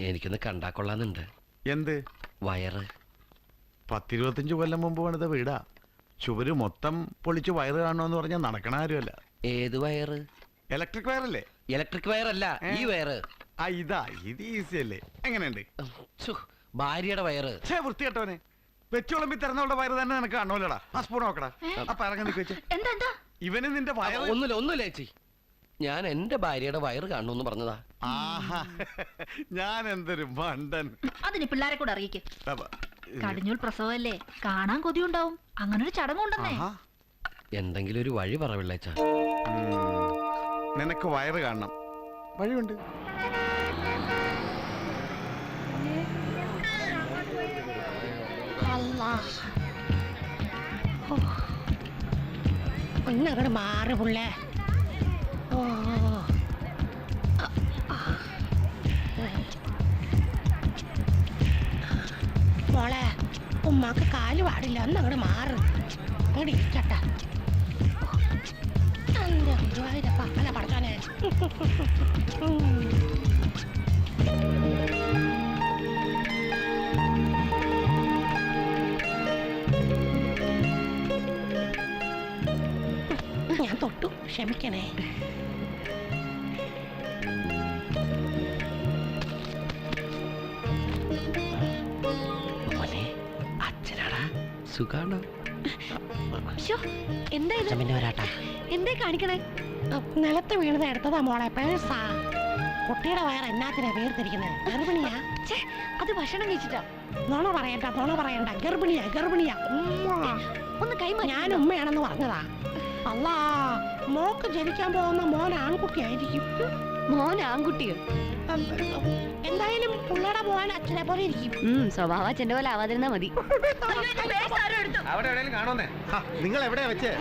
എനിക്കൊന്ന് കണ്ടാ കൊള്ളാന്നുണ്ട്. എന്ത്? വയറ്. 10-25 കൊല്ലം മുമ്പ് പണിത വീടാ. ചുവര് മൊത്തം പൊളിച്ച് വയറ് കാണണമെന്ന് പറഞ്ഞാൽ നടക്കണ കാര്യമല്ല. ഏത് വയറ്? ഇലക്ട്രിക് വയറല്ലേ? ഇലക്ട്രിക് വയറല്ല, ഈ വയറ്. ഇത് ഈസി അല്ലേ? എങ്ങനെയുണ്ട്? ഭാര്യയുടെ വയറ്. വൃത്തികെട്ടവനെ, വെച്ചോളമ്പി തിറന്നവളുടെ വയറ് തന്നെ നിനക്ക് കാണൂലടാ. ആ സ്പൂൺ നോക്കടാ. അപ്പൊ ഇറങ്ങി നിൽക്ക് വെച്ച്. ഇവന് നിന്റെ വയറ്. ഒന്നുമില്ല ചേച്ചി, ഞാൻ എന്റെ ഭാര്യയുടെ വയറ് കാണണമെന്ന് പറഞ്ഞതാ. ആഹാ, ഞാൻ എന്തൊരു മണ്ടൻ. അതിന് പിള്ളേരെ കൂടെ അറിയിക്കും. കടിഞ്ഞൂൽ പ്രസവല്ലേ, കാണാൻ കൊതിയുണ്ടാവും. അങ്ങനൊരു ചടങ്ങുണ്ടെന്നേ. എന്തെങ്കിലും ഒരു വഴി പറ പിള്ളേച്ച. നിനക്ക് വയറ് കാണണം, വഴിയുണ്ട്. ഒന്നങ്ങോട്ട് മാറ് പുള്ളേ. മോളെ, ഉമ്മാക്ക് കാല് പാടില്ല, ഒന്നങ്ങോട്ട് മാറ്. അങ്ങോട്ട് ഇരിക്കട്ടെ. അല്ല പഠിച്ചോനെ. ഞാൻ തൊട്ടു, ക്ഷമിക്കണേ. മോനെ, അച്ഛനാടാ. സുഖാണോ? എന്തേ കാണിക്കണേ? നിലത്ത് വീണത് എടുത്തതാ മോളെ, പേഴ്സാ. കുട്ടിയുടെ വയറ് എന്നാത്തിനാ വേർതിരിക്കുന്നത്? ഗർഭിണിയാ? അത് ഭക്ഷണം കഴിച്ചിട്ടാ. നോണ പറയണ്ട. ഗർഭിണിയാ. ഒന്ന് കൈമാ. ഞാൻ ഉമ്മയാണെന്ന് പറഞ്ഞതാ. അല്ലാ, മോക്ക് ജനിക്കാൻ പോകുന്ന മോൻ ആൺകുട്ടിയായിരിക്കും. മോൻ ആൺകുട്ടിയോ? എന്തായാലും പുള്ളയുടെ മോൻ അച്ഛനെ പോലെ ഇരിക്കും. സ്വഭാവം അച്ഛന്റെ പോലെ ആവാതിരുന്നാ മതി. നിങ്ങൾ എവിടെയാ വെച്ചേ?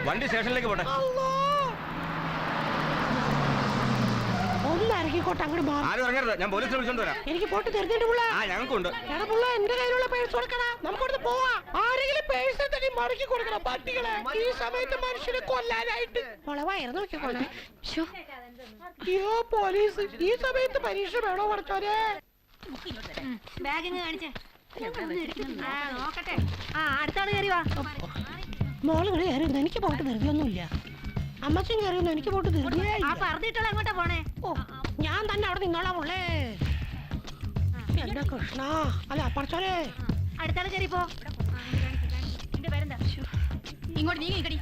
വണ്ടി സ്റ്റേഷനിലേക്ക് പോട്ടെ. ഒന്ന് ഇറങ്ങിക്കോട്ടെ, അങ്ങോട്ട് മാറും. ഞാൻ പോലീസിനെ വിളിച്ചോണ്ട് വരാം. എനിക്ക് പോട്ട് തരുന്നുണ്ട് പുള്ള. ഞങ്ങൾക്കുണ്ട്. എടാ പുള്ള, എന്റെ കയ്യിലുള്ള പേഴ്സ് കൊടുക്കണ. നമുക്കവിടുന്ന് പോവാ. ആരെങ്കിലും പേഴ്സ് തന്നെ മടക്കി കൊടുക്കണം. പട്ടികളെ ഈ സമയത്ത് മനുഷ്യനെ കൊല്ലാനായിട്ട്. വയറ് നോക്കിക്കോളെ. അയ്യോ പോലീസ്, ഈ സമയത്ത് പരീക്ഷ വേണോ പഠിച്ചോരെ? ബാഗിങ് കാണിച്ചേ. നോക്കട്ടെ. അടുത്താള് കയറി വാ. മോള് ഇവിടെ കയറിയൊന്നും എനിക്ക് പോട്ട് ധൃതിയൊന്നുമില്ല. അമ്മച്ചും കയറിയൊന്നും എനിക്ക് പോട്ട് ധൃതിയേ. പറഞ്ഞിട്ടുള്ള എങ്ങോട്ടാ പോണേ? ഓ, ഞാൻ തന്നെ അവിടെ നിന്നോളാം പുള്ളേ. എന്റെ കൃഷ്ണ, അല്ല പഠിച്ചോരെ. അടുത്താള് കയറിപ്പോ. ഇങ്ങോട്ട് നീങ്ങി കടി.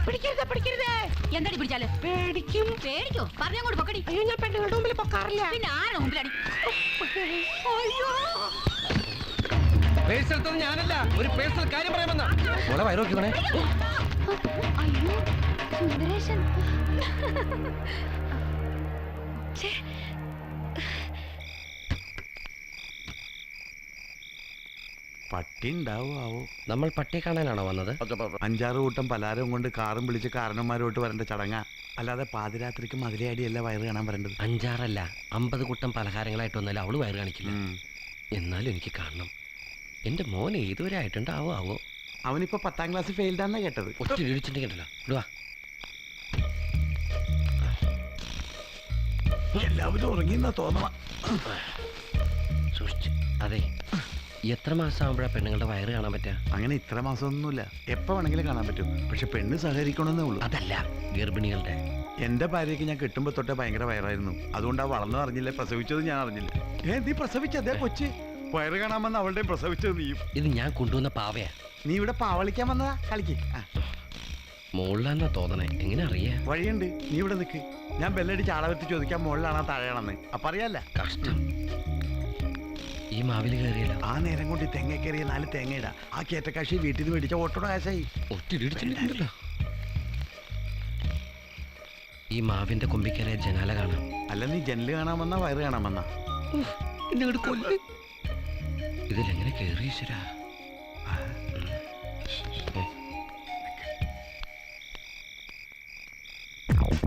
പിടിക്കരുത്. എന്താടി പിടിച്ചാല്? പേടിക്കോ? പറഞ്ഞങ്ങോട്ട് പൊക്കടി. അയ്യോ, ഞാൻ പെണ്ണുങ്ങളുടെ മുമ്പിൽ പൊക്കാറില്ല. പിന്നെ ആരുടെ മുമ്പിലടി? പേഴ്സെടുത്തത് ഞാനല്ല, ഒരു പേഴ്സണൽ കാര്യം പറയാമെന്നാ. മോളെ വയറ് നോക്കിക്കോണേ. അയ്യോ സുന്ദരേശൻ. പട്ടി ഉണ്ടാവോ? നമ്മൾ പട്ടിയെ കാണാനാണോ വന്നത്? 5-6 കൂട്ടം പലഹാരം കൊണ്ട് കാറും വിളിച്ച് കാരണന്മാരോട്ട് വരേണ്ട ചടങ്ങാ. അല്ലാതെ പാതിരാത്രിക്ക് മതിലയാടിയല്ല വയറ് കാണാൻ വരേണ്ടത്. 5-6 അല്ല, 50 കൂട്ടം പലഹാരങ്ങളായിട്ട് വന്നാലും അവള് വയറ് കാണിക്കില്ല. എന്നാലും എനിക്ക് കാണണം. എന്റെ മോൻ ഏതുവരെ ആയിട്ടുണ്ടാവോ? അവനിപ്പോ 10ാം ക്ലാസ് ഫെയിൽഡാന്നാ കേട്ടത്. ഒത്തിരി ഇടിച്ചിട്ടുണ്ടല്ലോ. ഇടുവാ. എല്ലാവരും ഉറങ്ങിയെന്നാ തോന്നണം. സൂക്ഷിച്ച്. അതെ, എത്ര മാസം ആകുമ്പോഴാ പെണ്ണുങ്ങളുടെ വയറ് കാണാൻ പറ്റുക? അങ്ങനെ ഇത്ര മാസമൊന്നുമില്ല, എപ്പോ വേണമെങ്കിലും കാണാൻ പറ്റും. പക്ഷെ പെണ്ണ് സഹകരിക്കണമെന്നേ ഉള്ളൂ. അതല്ല, ഗർഭിണികളുടെ. എന്റെ ഭാര്യയ്ക്ക് ഞാൻ കിട്ടുമ്പോ തൊട്ടേ ഭയങ്കര വയറായിരുന്നു. അതുകൊണ്ട് ആ വളർന്നു അറിഞ്ഞില്ല, പ്രസവിച്ചത് ഞാൻ അറിഞ്ഞില്ല. നീ പ്രസവിച്ചതേ കൊച്ച് വയറ് കാണാമെന്ന് അവളുടെ പ്രസവിച്ചത് നീയും. ഇത് ഞാൻ കൊണ്ടുവന്ന പാവയാ. നീ ഇവിടെ പാവളിക്കാൻ വന്നതാ? കളിക്ക്. മുകളിലാന്നാ തോന്നണേ, എങ്ങനെ അറിയാ? വഴിയുണ്ട്, നീ ഇവിടെ നിൽക്ക്. ഞാൻ ബെല്ലടിച്ച് ആളവെത്തി ചോദിക്കാൻ മുകളിലാണോ താഴെയാണെന്ന്. അപ്പൊ അറിയാല്ല. കഷ്ടം. ഈ മാവില് കയറിയല്ലോ. ആ നേരം കൊണ്ട് തെങ്ങ കയറിയ 4 തേങ്ങയിടാ. ആ കേറ്റക്കാശി വീട്ടിൽ നിന്ന് മേടിച്ച ഓട്ടോടെ കാശായി. ഒത്തിരി ഇടിച്ചിട്ടുണ്ടല്ലോ. ഈ മാവിന്റെ കൊമ്പിക്കറിയ ജനാല കാണാം. അല്ല, നീ ജനല് കാണാൻ വന്നാ വയറ് കാണാൻ വന്നാ? ഇതിലെങ്ങനെ കേറി ഈശ്വരാ?